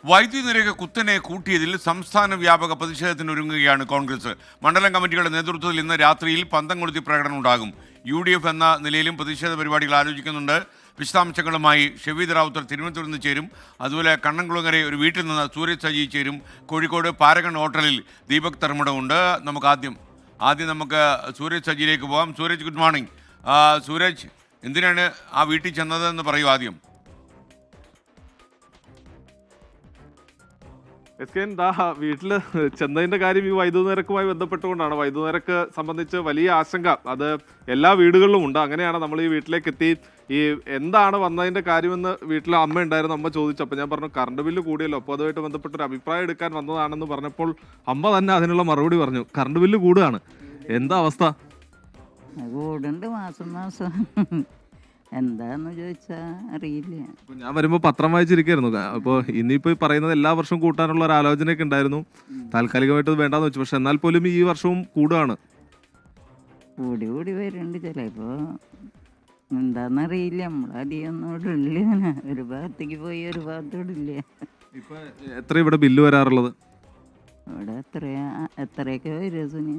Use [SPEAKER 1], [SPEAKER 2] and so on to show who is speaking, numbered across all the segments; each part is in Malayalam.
[SPEAKER 1] വൈദ്യുതി നിരക്ക് കുത്തനെ കൂട്ടിയതിൽ സംസ്ഥാന വ്യാപക പ്രതിഷേധത്തിനൊരുങ്ങുകയാണ് കോൺഗ്രസ്. മണ്ഡലം കമ്മിറ്റികളുടെ നേതൃത്വത്തിൽ ഇന്ന് രാത്രിയിൽ പന്തം കൊളുത്തി പ്രകടനം ഉണ്ടാകും. UDF എന്ന നിലയിലും പ്രതിഷേധ പരിപാടികൾ ആലോചിക്കുന്നുണ്ട്. വിശദാംശങ്ങളുമായി ഷെവീദ് റാവുത്തർ തിരുവനന്തപുരത്ത് നിന്ന് ചേരും. അതുപോലെ കണ്ണംകുളങ്ങര ഒരു വീട്ടിൽ നിന്ന് സൂരജ് സജി ചേരും. കോഴിക്കോട് പാരഗൺ ഹോട്ടലിൽ ദീപക് തർമ്മടമുണ്ട്. നമുക്ക് ആദ്യം നമുക്ക് സൂരജ് സജിയിലേക്ക് പോകാം. Sooraj, good morning. സൂരജ്, എന്തിനാണ് ആ വീട്ടിൽ ചെന്നതെന്ന് പറയൂ ആദ്യം.
[SPEAKER 2] വീട്ടില് ചെന്നതിന്റെ കാര്യം ഈ വൈദ്യുതി നിരക്കുമായി ബന്ധപ്പെട്ടുകൊണ്ടാണ്. വൈദ്യുതി നിരക്ക് സംബന്ധിച്ച് വലിയ ആശങ്ക അത് എല്ലാ വീടുകളിലും ഉണ്ട്. അങ്ങനെയാണ് നമ്മൾ ഈ വീട്ടിലേക്ക് എത്തി. ഈ എന്താണ് വന്നതിന്റെ കാര്യമെന്ന് വീട്ടിലെ അമ്മ ഉണ്ടായിരുന്നു. അമ്മ ചോദിച്ചപ്പോൾ ഞാൻ പറഞ്ഞു കറണ്ട് ബില്ല് കൂടിയല്ലോ, അപ്പോൾ അതുമായിട്ട് ബന്ധപ്പെട്ടൊരു അഭിപ്രായം എടുക്കാൻ വന്നതാണെന്ന് പറഞ്ഞപ്പോൾ അമ്മ തന്നെ അതിനുള്ള മറുപടി പറഞ്ഞു, കറണ്ട് ബില്ല് കൂടുകയാണ്. എന്താ അവസ്ഥ?
[SPEAKER 3] കൂടുണ്ട് മാസം എന്താന്ന് ചോദിച്ചാ അറിയില്ല.
[SPEAKER 2] ഞാൻ വരുമ്പോ പത്രം വായിച്ചിരിക്കായിരുന്നു. അപ്പോൾ ഇനിയിപ്പോ പറയുന്നത് എല്ലാ വർഷവും കൂട്ടാനുള്ള ഒരു ആലോചനയൊക്കെ ഉണ്ടായിരുന്നു. താൽക്കാലികമായിട്ട് അത് വേണ്ടാന്ന് വെച്ചു. പക്ഷെ എന്നാൽ പോലും ഈ വർഷവും കൂടുകയാണ്.
[SPEAKER 3] കൂടി വരുന്നുണ്ട്. ചിലപ്പോ എന്താന്നറിയില്ല. നമ്മളധികം ഒന്നും ഇടില്ല. ഒരു ഭാഗത്തേക്ക് പോയി ഒരു ഭാഗത്തോട് ഇല്ല.
[SPEAKER 2] ഇപ്പൊ എത്ര ഇവിടെ ബില്ല് വരാറുള്ളത്?
[SPEAKER 3] ഇവിടെ എത്രയൊക്കെ വരും സുനിയ?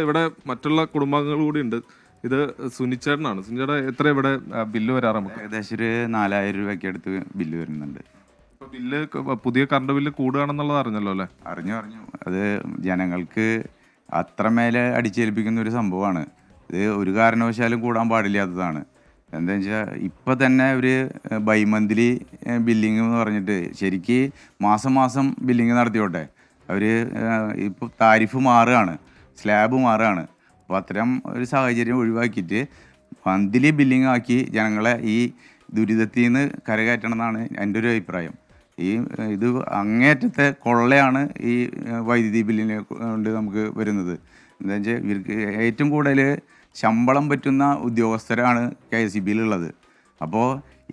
[SPEAKER 2] ഇവിടെ മറ്റുള്ള കുടുംബാംഗങ്ങൾ കൂടി ഉണ്ട്. ഇത് സുനിച്ചേട്ടനാണ്. സുനിച്ചേട്ടാ, എത്ര ഇവിടെ ബില്ല് വരാറ്? നമുക്ക്
[SPEAKER 4] ഏകദേശം ഒരു 4000 രൂപയ്ക്ക് അടുത്ത് ബില്ല് വരുന്നുണ്ട്.
[SPEAKER 2] ബില്ല് പുതിയ കറണ്ട് ബില്ല് കൂടുകയാണെന്നുള്ളത് അറിഞ്ഞല്ലോ അല്ലേ?
[SPEAKER 4] അറിഞ്ഞു. അത് ജനങ്ങൾക്ക് അത്രമേലെ അടിച്ചേൽപ്പിക്കുന്ന ഒരു സംഭവമാണ്. ഇത് ഒരു കാരണവശാലും കൂടാൻ പാടില്ലാത്തതാണ്. എന്താ വെച്ചാൽ ഇപ്പം തന്നെ ഒരു ബൈ മന്ത്ലി ബില്ലിങ് എന്ന് പറഞ്ഞിട്ട് ശരിക്ക് മാസം ബില്ലിങ് നടത്തിയോട്ടെ. അവർ ഇപ്പോൾ താരിഫ് മാറുകയാണ്, സ്ലാബ് മാറുകയാണ്. അപ്പോൾ അത്തരം ഒരു സാഹചര്യം ഒഴിവാക്കിയിട്ട് മന്ത്ലി ബില്ലിംഗ് ആക്കി ജനങ്ങളെ ഈ ദുരിതത്തിൽ നിന്ന് കരകയറ്റണം എന്നാണ് എൻ്റെ ഒരു അഭിപ്രായം. ഇത് അങ്ങേയറ്റത്തെ കൊള്ളയാണ് ഈ വൈദ്യുതി ബില്ലിനെ കൊണ്ട് നമുക്ക് വരുന്നത്. എന്താ വെച്ചാൽ ഇവർക്ക് ഏറ്റവും കൂടുതൽ ശമ്പളം പറ്റുന്ന ഉദ്യോഗസ്ഥരാണ് KSEBിയിലുള്ളത്. അപ്പോൾ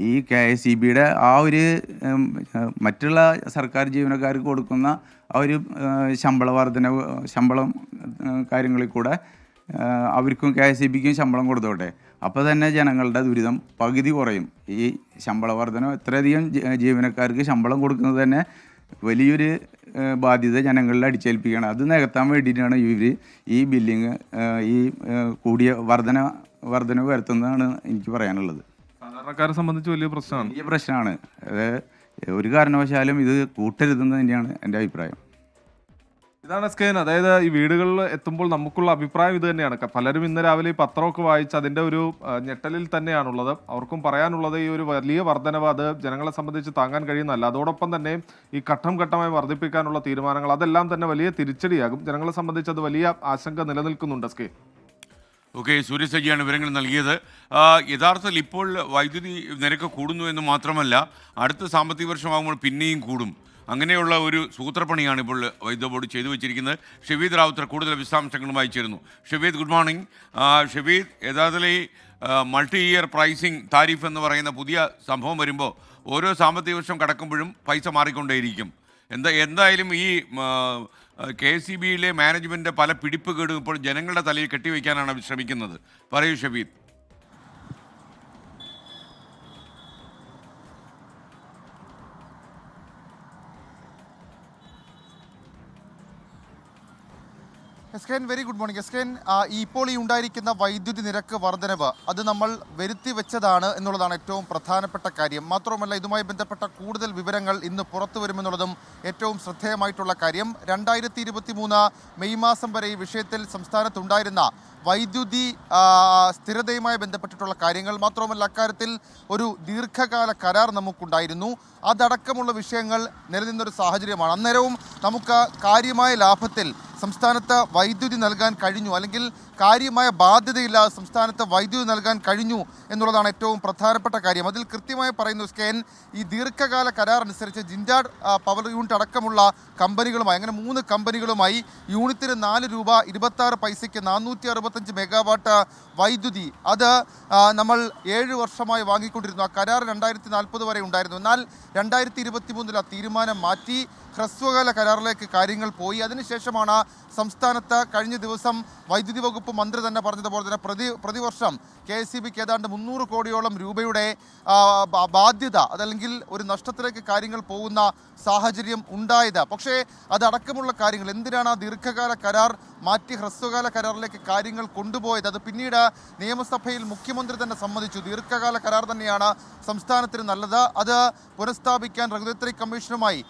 [SPEAKER 4] ഈ KSEBിയുടെ ആ ഒരു മറ്റുള്ള സർക്കാർ ജീവനക്കാർക്ക് കൊടുക്കുന്ന ആ ഒരു ശമ്പളം കാര്യങ്ങളിൽ കൂടെ അവർക്കും KSEBിക്കും ശമ്പളം കൊടുത്തോട്ടെ. അപ്പോൾ തന്നെ ജനങ്ങളുടെ ദുരിതം പകുതി കുറയും. ഈ ശമ്പള വർധന ഇത്രയധികം ജീവനക്കാർക്ക് ശമ്പളം കൊടുക്കുന്നത് തന്നെ വലിയൊരു ബാധ്യത ജനങ്ങളിൽ അടിച്ചേൽപ്പിക്കുകയാണ്. അത് നികത്താൻ വേണ്ടിയിട്ടാണ് ഇവർ ഈ ബില്ലിങ് ഈ കൂടിയ വർധനവ് വരുത്തുന്നതാണ് എനിക്ക് പറയാനുള്ളത്.
[SPEAKER 2] സാധാരണക്കാരെ സംബന്ധിച്ച് വലിയ പ്രശ്നമാണ്.
[SPEAKER 4] അത് ഒരു കാരണവശാലും ഇത് കൂട്ടരുതെന്ന് തന്നെയാണ് എൻ്റെ അഭിപ്രായം.
[SPEAKER 2] ഇതാണ് സ്കെയിൻ. അതായത് ഈ വീടുകളിൽ എത്തുമ്പോൾ നമുക്കുള്ള അഭിപ്രായം ഇത് തന്നെയാണ്. പലരും ഇന്ന് രാവിലെ ഈ പത്രമൊക്കെ വായിച്ച് അതിൻ്റെ ഒരു ഞെട്ടലിൽ തന്നെയാണുള്ളത്. അവർക്കും പറയാനുള്ളത് ഈ ഒരു വലിയ വർധനവ് അത് ജനങ്ങളെ സംബന്ധിച്ച് താങ്ങാൻ കഴിയുന്നതല്ല. അതോടൊപ്പം തന്നെ ഈ ഘട്ടമായി വർദ്ധിപ്പിക്കാനുള്ള തീരുമാനങ്ങൾ അതെല്ലാം തന്നെ വലിയ തിരിച്ചടിയാകും. ജനങ്ങളെ സംബന്ധിച്ച് അത് വലിയ ആശങ്ക നിലനിൽക്കുന്നുണ്ട്. സ്കെയിൻ.
[SPEAKER 1] ഓക്കെ, സൂര്യ സജിയാണ് വിവരങ്ങൾ നൽകിയത്. യഥാർത്ഥത്തിൽ ഇപ്പോൾ വൈദ്യുതി നിരക്ക് കൂടുന്നു എന്ന് മാത്രമല്ല, അടുത്ത സാമ്പത്തിക വർഷമാകുമ്പോൾ പിന്നെയും കൂടും. അങ്ങനെയുള്ള ഒരു സൂത്രപ്പണിയാണ് ഇപ്പോൾ വൈദ്യുതി ബോർഡ് ചെയ്തു വെച്ചിരിക്കുന്നത്. ഷെവീദ് റാവുത്തർ കൂടുതൽ വിശദാംശങ്ങളുമായി ചേരുന്നു. Shaveed, good morning. ഷെവീദ്, യഥാർത്ഥത്തിൽ ഈ മൾട്ടി ഇയർ പ്രൈസിംഗ് താരിഫ് എന്ന് പറയുന്ന പുതിയ സംഭവം വരുമ്പോൾ ഓരോ സാമ്പത്തിക വർഷം കടക്കുമ്പോഴും പൈസ മാറിക്കൊണ്ടേയിരിക്കും. എന്തായാലും ഈ KSEBിയിലെ മാനേജ്മെൻറ്റ് പല പിടിപ്പുകേടും ഇപ്പോൾ ജനങ്ങളുടെ തലയിൽ കെട്ടിവെക്കാനാണ് ശ്രമിക്കുന്നത്. പറയൂ ഷെവീദ്.
[SPEAKER 5] എസ്കേൻ, വെരി ഗുഡ് മോർണിംഗ്. എസ്കേൻ, ഇപ്പോൾ ഈ ഉണ്ടായിരിക്കുന്ന വൈദ്യുതി നിരക്ക് വർധനവ് അത് നമ്മൾ വരുത്തി വെച്ചതാണ് എന്നുള്ളതാണ് ഏറ്റവും പ്രധാനപ്പെട്ട കാര്യം. മാത്രവുമല്ല, ഇതുമായി ബന്ധപ്പെട്ട കൂടുതൽ വിവരങ്ങൾ ഇന്ന് പുറത്തു വരുമെന്നുള്ളതും ഏറ്റവും ശ്രദ്ധേയമായിട്ടുള്ള കാര്യം. 2023 മെയ് മാസം വരെ ഈ വിഷയത്തിൽ സംസ്ഥാനത്തുണ്ടായിരുന്ന വൈദ്യുതി സ്ഥിരതയുമായി ബന്ധപ്പെട്ടിട്ടുള്ള കാര്യങ്ങൾ, മാത്രവുമല്ല അക്കാര്യത്തിൽ ഒരു ദീർഘകാല കരാർ നമുക്കുണ്ടായിരുന്നു. അതടക്കമുള്ള വിഷയങ്ങൾ നിലനിന്നൊരു സാഹചര്യമാണ്. അന്നേരവും നമുക്ക് കാര്യമായ ലാഭത്തിൽ സംസ്ഥാനത്ത് വൈദ്യുതി നൽകാൻ കഴിഞ്ഞു, അല്ലെങ്കിൽ കാര്യമായ ബാധ്യതയില്ലാതെ സംസ്ഥാനത്ത് വൈദ്യുതി നൽകാൻ കഴിഞ്ഞു എന്നുള്ളതാണ് ഏറ്റവും പ്രധാനപ്പെട്ട കാര്യം. അതിൽ കൃത്യമായി പറയുന്നു സ്കെയിൻ, ഈ ദീർഘകാല കരാർ അനുസരിച്ച് ജിൻഡാഡ് പവർ യൂണിറ്റ് അടക്കമുള്ള കമ്പനികളുമായി, അങ്ങനെ 3 കമ്പനികളുമായി യൂണിറ്റിന് 4 രൂപ 26 പൈസയ്ക്ക് 465 മെഗാവാട്ട് വൈദ്യുതി അത് നമ്മൾ 7 വർഷമായി വാങ്ങിക്കൊണ്ടിരുന്നു. ആ കരാർ 2040 വരെ ഉണ്ടായിരുന്നു. എന്നാൽ 2023 ആ തീരുമാനം മാറ്റി ഹ്രസ്വകാല കരാറിലേക്ക് കാര്യങ്ങൾ പോയി. അതിനുശേഷമാണ് സംസ്ഥാനത്ത് കഴിഞ്ഞ ദിവസം വൈദ്യുതി വകുപ്പ് മന്ത്രി തന്നെ പറഞ്ഞതുപോലെ തന്നെ പ്രതിവർഷം KSEBക്ക് ഏതാണ്ട് 300 കോടിയോളം രൂപയുടെ ബാധ്യത അതല്ലെങ്കിൽ ഒരു നഷ്ടത്തിലേക്ക് കാര്യങ്ങൾ പോകുന്ന സാഹചര്യം ഉണ്ടായത്. പക്ഷേ അതടക്കമുള്ള കാര്യങ്ങൾ എന്തിനാണ് ആ ദീർഘകാല കരാർ മാറ്റി ഹ്രസ്വകാല കരാറിലേക്ക് കാര്യങ്ങൾ കൊണ്ടുപോയത്? അത് പിന്നീട് നിയമസഭയിൽ മുഖ്യമന്ത്രി തന്നെ സമ്മതിച്ചു. ദീർഘകാല കരാർ തന്നെയാണ് സംസ്ഥാനത്തിന് നല്ലത്, അത് പുനഃസ്ഥാപിക്കാൻ റെഗുലേറ്ററി കമ്മീഷനുമായി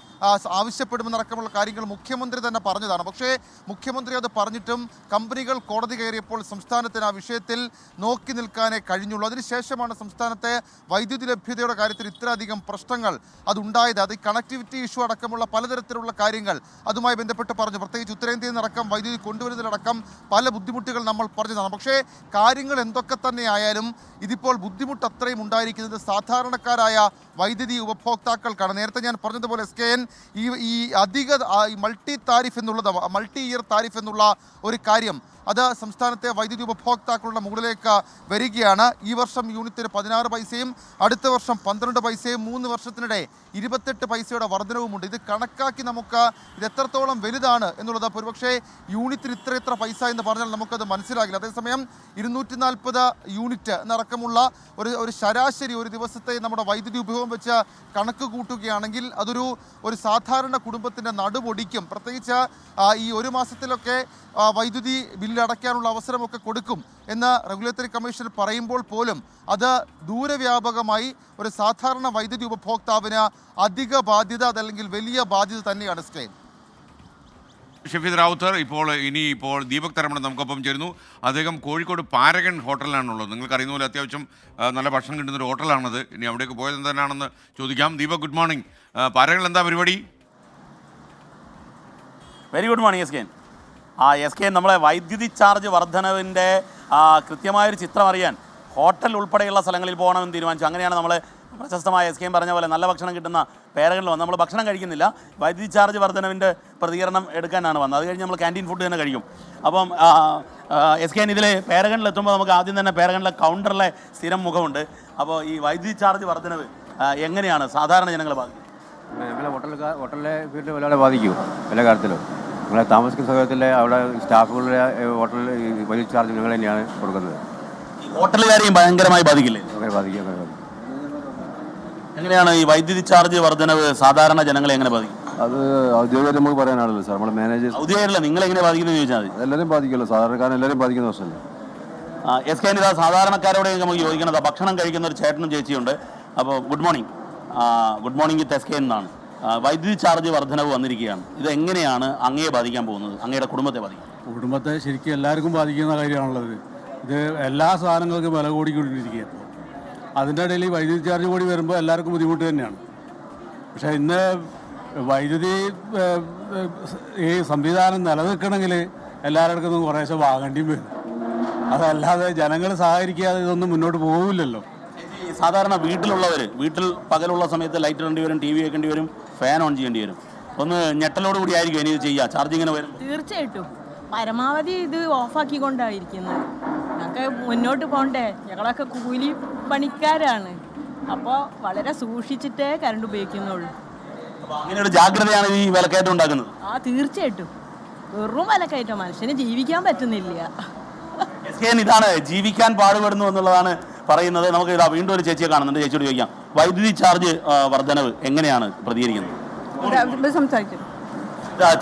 [SPEAKER 5] ആവശ്യപ്പെടുമെന്നടക്കമുള്ള കാര്യങ്ങൾ മുഖ്യമന്ത്രി തന്നെ പറഞ്ഞതാണ്. പക്ഷേ മുഖ്യമന്ത്രി അത് പറഞ്ഞിട്ടും കമ്പനികൾ കോടതി കയറിയപ്പോൾ സംസ്ഥാനത്തിന് ആ വിഷയത്തിൽ നോക്കി നിൽക്കാനേ കഴിഞ്ഞുള്ളൂ. അതിനുശേഷമാണ് സംസ്ഥാനത്തെ വൈദ്യുതി ലഭ്യതയുടെ കാര്യത്തിൽ ഇത്രയധികം പ്രശ്നങ്ങൾ അതുണ്ടായത്. അത് കണക്ടിവിറ്റി ഇഷ്യൂ അടക്കമുള്ള പലതരത്തിലുള്ള കാര്യങ്ങൾ അതുമായി ബന്ധപ്പെട്ട് പറഞ്ഞു. പ്രത്യേകിച്ച് ഉത്തരേന്ത്യയിൽ നിന്നടക്കം വൈദ്യുതി കൊണ്ടുവരുന്നതിലടക്കം പല ബുദ്ധിമുട്ടുകൾ നമ്മൾ പറഞ്ഞതാണ്. പക്ഷേ കാര്യങ്ങൾ എന്തൊക്കെ തന്നെ ആയാലും ഇതിപ്പോൾ ബുദ്ധിമുട്ട് അത്രയും ഉണ്ടായിരിക്കുന്നത് സാധാരണക്കാരായ വൈദ്യുതി ഉപഭോക്താക്കൾക്കാണ്. നേരത്തെ ഞാൻ പറഞ്ഞതുപോലെ SKN ഈ അധിക മൾട്ടി താരിഫ് എന്നുള്ളത് മൾട്ടി ഇയർ താരിഫ് എന്നുള്ള ഒരു കാര്യം അത് സംസ്ഥാനത്തെ വൈദ്യുതി ഉപഭോക്താക്കളുടെ മുകളിലേക്ക് വരികയാണ്. ഈ വർഷം യൂണിറ്റിന് 16 പൈസയും അടുത്ത വർഷം 12 പൈസയും 3 വർഷത്തിനിടെ 28 പൈസയുടെ വർധനവുമുണ്ട്. ഇത് കണക്കാക്കി നമുക്ക് ഇത് എത്രത്തോളം വലുതാണ് എന്നുള്ളത് ഒരുപക്ഷെ യൂണിറ്റിന് ഇത്ര പൈസ എന്ന് പറഞ്ഞാൽ നമുക്കത് മനസ്സിലാകില്ല. അതേസമയം 240 യൂണിറ്റ് എന്നടക്കമുള്ള ഒരു ശരാശരി ഒരു ദിവസത്തെ നമ്മുടെ വൈദ്യുതി ഉപയോഗം വെച്ച് കണക്ക് കൂട്ടുകയാണെങ്കിൽ ഒരു സാധാരണ കുടുംബത്തിൻ്റെ നടുപൊടിക്കും. പ്രത്യേകിച്ച് ഈ ഒരു മാസത്തിലൊക്കെ വൈദ്യുതി ബില്ല് അടയ്ക്കാനുള്ള അവസരമൊക്കെ കൊടുക്കും എന്ന് റെഗുലേറ്ററി കമ്മീഷൻ പറയുമ്പോൾ പോലും അത് ദൂരവ്യാപകമായി ഒരു സാധാരണ വൈദ്യുതി ഉപഭോക്താവിന് അധിക ബാധ്യത അതല്ലെങ്കിൽ വലിയ ബാധ്യത തന്നെയാണ്. സ്കെയിൻ
[SPEAKER 1] ഷഫീദ് റാവുത്തർ ഇപ്പോൾ ദീപക് തരമണ നമുക്കൊപ്പം ചേരുന്നു. അദ്ദേഹം കോഴിക്കോട് പാരഗൺ ഹോട്ടലിലാണുള്ളത്. നിങ്ങൾക്ക് അറിയുന്ന പോലെ അത്യാവശ്യം നല്ല ഭക്ഷണം കിട്ടുന്നൊരു ഹോട്ടലാണത്. ഇനി അവിടേക്ക് പോയത് എന്താണെന്ന് ചോദിക്കാം. Deepak, good morning. പാരഗൺ എന്താ പരിപാടി?
[SPEAKER 6] Very good morning SKN. SKN നമ്മളെ വൈദ്യുതി ചാർജ് വർധനവിൻ്റെ കൃത്യമായൊരു ചിത്രം അറിയാൻ ഹോട്ടൽ ഉൾപ്പെടെയുള്ള സ്ഥലങ്ങളിൽ പോകണമെന്ന് തീരുമാനിച്ചു. അങ്ങനെയാണ് നമ്മൾ പ്രശസ്തമായ SKN പറഞ്ഞ പോലെ നല്ല ഭക്ഷണം കിട്ടുന്ന പാരഗണിൽ വന്ന് നമ്മൾ ഭക്ഷണം കഴിക്കുന്നില്ല, വൈദ്യുതി ചാർജ് വർധനവിൻ്റെ പ്രതികരണം എടുക്കാനാണ് വന്നത്. അത് കഴിഞ്ഞ് നമ്മൾ ക്യാൻറ്റീൻ ഫുഡ് തന്നെ കഴിക്കും. അപ്പം SKN ഇതിൽ പാരഗണിലെത്തുമ്പോൾ നമുക്ക് ആദ്യം തന്നെ പാരഗണിലെ കൗണ്ടറിലെ സ്ഥിരം മുഖമുണ്ട്. അപ്പോൾ ഈ വൈദ്യുതി ചാർജ് വർധനവ് എങ്ങനെയാണ് സാധാരണ ജനങ്ങളെ ബാധിക്കും?
[SPEAKER 7] ഞങ്ങളെ ഹോട്ടലിലെ വീട്ടിൽ വല്ലാതെ ബാധിക്കും. എല്ലാ കാര്യത്തിലും ഞങ്ങളെ താമസിക്കുന്ന സമയത്തിലെ അവിടെ സ്റ്റാഫുകളുടെ ഹോട്ടലിൽ വൈദ്യുതി ചാർജ് ഞങ്ങൾ തന്നെയാണ് കൊടുക്കുന്നത്.
[SPEAKER 6] ഹോട്ടലുകാരെയും ഭയങ്കരമായി ബാധിക്കില്ലേ?
[SPEAKER 7] അങ്ങനെ ബാധിക്കും.
[SPEAKER 6] എങ്ങനെയാണ് ഈ വൈദ്യുതി ചാർജ് വർധനവ് സാധാരണ ജനങ്ങളെ എങ്ങനെ ബാധിക്കും?
[SPEAKER 7] അത് ഔദ്യോഗികമായിട്ട് നമുക്ക് പറയാനാണല്ലോ സാർ. നമ്മളെ മാനേജേഴ്സ്
[SPEAKER 6] ഔദ്യോഗികമല്ല, നിങ്ങൾ എങ്ങനെ ബാധിക്കുന്നത് ചോദിച്ചാൽ മതി.
[SPEAKER 7] എല്ലാവരും ബാധിക്കുമല്ലോ, സാധാരണക്കാരൻ എല്ലാവരും ബാധിക്കുന്ന പ്രശ്നമല്ലേ.
[SPEAKER 6] SKN ഇതാ സാധാരണക്കാരോട് നമുക്ക് ചോദിക്കുന്നത്. ഭക്ഷണം കഴിക്കുന്ന ഒരു ചേട്ടനും ചേച്ചിയുണ്ട്. അപ്പോൾ ഗുഡ് മോർണിംഗ്. ഗുഡ് മോർണിംഗ് വിത്ത് SKN എന്നാണ്. വൈദ്യുതി ചാർജ് വർധനവ് വന്നിരിക്കുകയാണ്. ഇത് എങ്ങനെയാണ് അങ്ങയെ ബാധിക്കാൻ പോകുന്നത്, അങ്ങയുടെ കുടുംബത്തെ ബാധിക്കും?
[SPEAKER 8] കുടുംബത്തെ ശരിക്കും എല്ലാവർക്കും ബാധിക്കുന്ന കാര്യമാണുള്ളത്. ഇത് എല്ലാ സാധനങ്ങൾക്കും വില കൂടിക്കൊണ്ടിരിക്കുകയാണ്. ഇപ്പോൾ അതിൻ്റെ ഇടയിൽ ഈ വൈദ്യുതി ചാർജ് കൂടി വരുമ്പോൾ എല്ലാവർക്കും ബുദ്ധിമുട്ട് തന്നെയാണ്. പക്ഷേ ഇന്ന് വൈദ്യുതി ഈ സംവിധാനം നിലനിൽക്കണമെങ്കിൽ എല്ലാവരുടെ ഒന്നും കുറേശ്ശെ വാങ്ങേണ്ടിയും വരും. അതല്ലാതെ ജനങ്ങൾ സഹകരിക്കാതെ ഇതൊന്നും മുന്നോട്ട് പോകില്ലല്ലോ.
[SPEAKER 6] സാധാരണ വീട്ടിൽ പകലുള്ള സമയത്ത് ലൈറ്റ് ഇടേണ്ടി വരും, TV വെക്കേണ്ടി വരും, ഫാൻ ഓൺ ചെയ്യേണ്ടി വരും. ഒന്ന് ഞെട്ടലോട് കൂടി ആയിരിക്കും ഇനി ഇത് ചെയ്യുക ചാർജിങ്ങിന് വരും.
[SPEAKER 9] തീർച്ചയായിട്ടും പരമാവധി ഇത് ഓഫാക്കിക്കൊണ്ടായിരിക്കുന്നത്. ഞങ്ങൾക്ക് മുന്നോട്ട് പോകണ്ടേ, ഞങ്ങളൊക്കെ കൂലി പണിക്കാരാണ്. അപ്പോൾ വളരെ സൂക്ഷിച്ചിട്ടേ കറണ്ട് ഉപയോഗിക്കുന്നുള്ളൂ.
[SPEAKER 6] അങ്ങനെ ഒരു ജാഗ്രതയാണ് ഈ വിലക്കയറ്റം ഉണ്ടാക്കുന്നത്.
[SPEAKER 9] തീർച്ചയായിട്ടും വെറും വിലക്കയറ്റം, മനുഷ്യന് ജീവിക്കാൻ പറ്റുന്നില്ല.
[SPEAKER 6] SKN ഇതാണ് ജീവിക്കാൻ പാടുപെടുന്നു എന്നുള്ളതാണ് പറയുന്നത്. നമുക്ക് ഇതാ വീണ്ടും ഒരു ചേച്ചിയെ കാണുന്നുണ്ട്. ചേച്ചിയോട് ചോദിക്കാം, വൈദ്യുതി ചാർജ് വർധനവ് എങ്ങനെയാണ് പ്രതികരിക്കുന്നത്?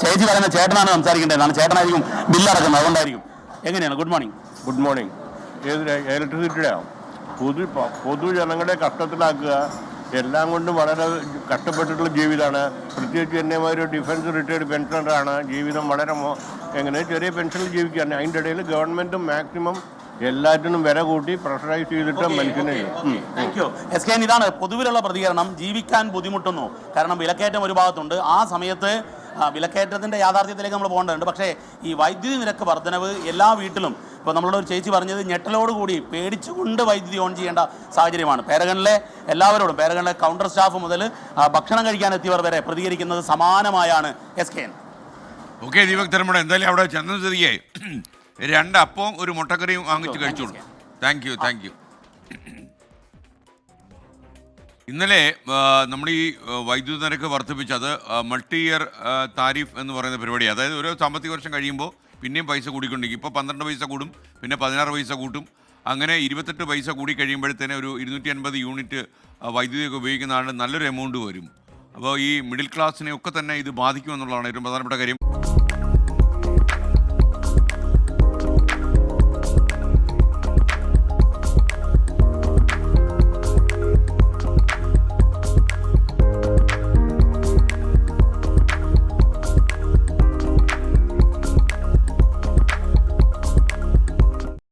[SPEAKER 6] ചേച്ചി പറയുന്ന ചേട്ടനാണ് സംസാരിക്കേണ്ടത്. ചേട്ടനായിരിക്കും ബില്ലടക്കുന്നത്, അതുകൊണ്ടായിരിക്കും. എങ്ങനെയാണ്? Good morning.
[SPEAKER 10] Good morning. ഇലക്ട്രിസിറ്റിയുടെ പൊതുജനങ്ങളെ കഷ്ടത്തിലാക്കുക, എല്ലാം കൊണ്ടും വളരെ കഷ്ടപ്പെട്ടിട്ടുള്ള ജീവിതമാണ്. പ്രത്യേകിച്ച് എന്നെ ഒരു ഡിഫൻസ് റിട്ടയർഡ് പെൻഷനറാണ്. ജീവിതം വളരെ എങ്ങനെ ചെറിയ പെൻഷനിൽ ജീവിക്കുകയാണ്. അതിൻ്റെ ഇടയിൽ ഗവൺമെൻറ് മാക്സിമം എല്ലാറ്റിനും വില കൂട്ടി പ്രഷറൈസ് ചെയ്തിട്ട് മനുഷ്യനെ.
[SPEAKER 6] SKN ഇതാണ് പൊതുവിലുള്ള പ്രതികരണം. ജീവിക്കാൻ ബുദ്ധിമുട്ടുന്നു, കാരണം വിലക്കയറ്റം ഒരു ഭാഗത്തുണ്ട്. ആ സമയത്ത് വിലക്കയറ്റത്തിൻ്റെ യാഥാർത്ഥ്യത്തിലേക്ക് നമ്മൾ പോകേണ്ടതുണ്ട്. പക്ഷേ ഈ വൈദ്യുതി നിരക്ക് വർധനവ് എല്ലാ വീട്ടിലും, ഇപ്പോൾ നമ്മളോട് ഒരു ചേച്ചി പറഞ്ഞത് ഞെട്ടലോടുകൂടി പേടിച്ചുകൊണ്ട് വൈദ്യുതി ഓൺ ചെയ്യേണ്ട സാഹചര്യമാണ്. പാരഗണിലെ എല്ലാവരോടും, പാരഗണിലെ കൗണ്ടർ സ്റ്റാഫ് മുതൽ ഭക്ഷണം കഴിക്കാനെത്തിയവർ വരെ പ്രതികരിക്കുന്നത് സമാനമായാണ്. SKN.
[SPEAKER 1] ഓക്കെ ദീപക് തരമണ, എന്തായാലും അവിടെ ചെന്ന സ്ഥിതിയെ 2 അപ്പവും ഒരു മുട്ടക്കറിയും വാങ്ങിച്ച് കഴിച്ചോളൂ. Thank you. ഇന്നലെ നമ്മൾ ഈ വൈദ്യുതി നിരക്ക് വർദ്ധിപ്പിച്ചത് മൾട്ടി ഇയർ താരിഫ് എന്ന് പറയുന്ന പരിപാടി, അതായത് ഓരോ സാമ്പത്തിക വർഷം കഴിയുമ്പോൾ പിന്നെയും പൈസ കൂടിക്കൊണ്ടിരിക്കും. ഇപ്പോൾ 12 പൈസ കൂടും, പിന്നെ 16 പൈസ കൂട്ടും, അങ്ങനെ 28 പൈസ കൂടി കഴിയുമ്പോഴത്തേനെ ഒരു 250 യൂണിറ്റ് വൈദ്യുതിയൊക്കെ ഉപയോഗിക്കുന്ന ആളിന് നല്ലൊരു എമൗണ്ട് വരും. അപ്പോൾ ഈ മിഡിൽ ക്ലാസ്സിനെ ഒക്കെ തന്നെ ഇത് ബാധിക്കുമെന്നുള്ളതാണ് ഏറ്റവും പ്രധാനപ്പെട്ട കാര്യം.